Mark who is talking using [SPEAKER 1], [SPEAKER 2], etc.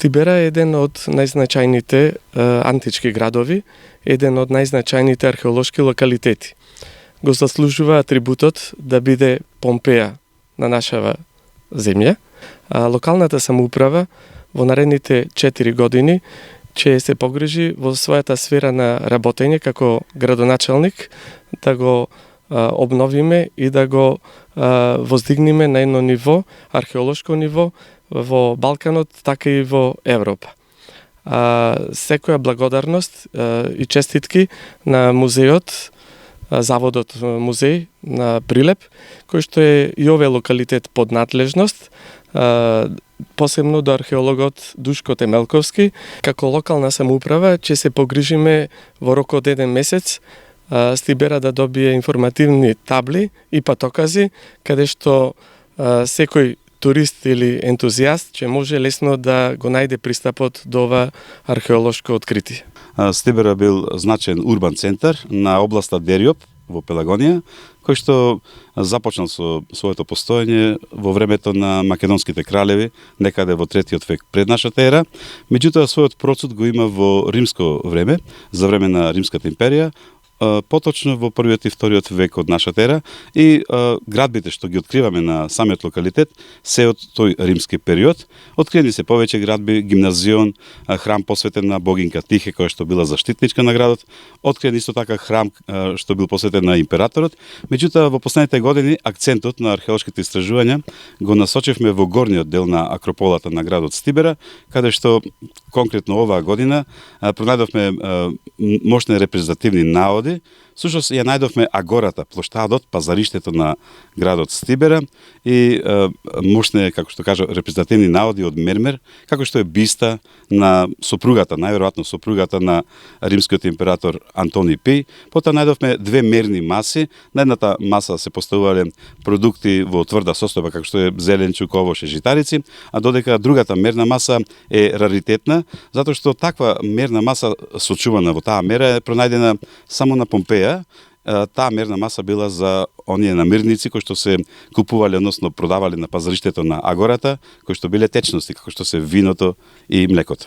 [SPEAKER 1] Стибера е еден од најзначајните антички градови, еден од најзначајните археолошки локалитети. Го заслужува атрибутот да биде Помпеја на нашава земја. Локалната самоуправа во наредните 4 години ќе се погрижи во својата сфера на работење како градоначалник да го обновиме и да го воздигнеме на едно ниво, археолошко ниво, во Балканот, така и во Европа. Секоја благодарност и честитки на музејот, Заводот музеј на Прилеп, кој што е и овој локалитет под надлежност, посебно до археологот Душко Темелковски. Како локална самоуправа ќе се погрижиме во рок од 1 месец Стибера да добие информативни табли и патокази, каде што секој турист или ентузијаст ќе може лесно да го најде пристапот до ова археолошко откритие.
[SPEAKER 2] Стибера бил значен урбан центар на областа Дериоп во Пелагонија, кој што започнал со своето постоење во времето на македонските кралеви, некаде во 3-тиот век пред нашата ера. Меѓутоа, својот процут го има во римско време, за време на Римската империја, поточно во 1-тиот и 2-тиот век од нашата ера, и градбите што ги откриваме на самиот локалитет се од тој римски период. Откриени се повеќе градби, гимназион, храм посветен на богинка Тихе, која што била заштитничка на градот, откриен исто така храм што бил посветен на императорот. Меѓутоа, во последните години акцентот на археолошките истражувања го насочивме во горниот дел на акрополата на градот Стибера, каде што конкретно оваа година пронајдовме мощни репрезентативни наоди. Сушност ја најдовме агората, плоштадот, пазариштето на градот Стибера и мощни, како што кажа, репрезентативни наоди од мермер, како што е биста на сопругата, најверојатно сопругата на римскиот император Антони Пий. Потоа најдовме 2 мерни маси. На едната маса се поставувале продукти во тврда состојба, како што е зеленчук, овоше, житарици, а додека другата мерна маса е раритетна, затоа што таква мерна маса сочувана во таа мера е пронајдена само на Помпеја. Таа мерна маса била за оние намирници кои што се купувале, односно продавале на пазариштето на агората, кои што биле течности, како што се виното и млекото.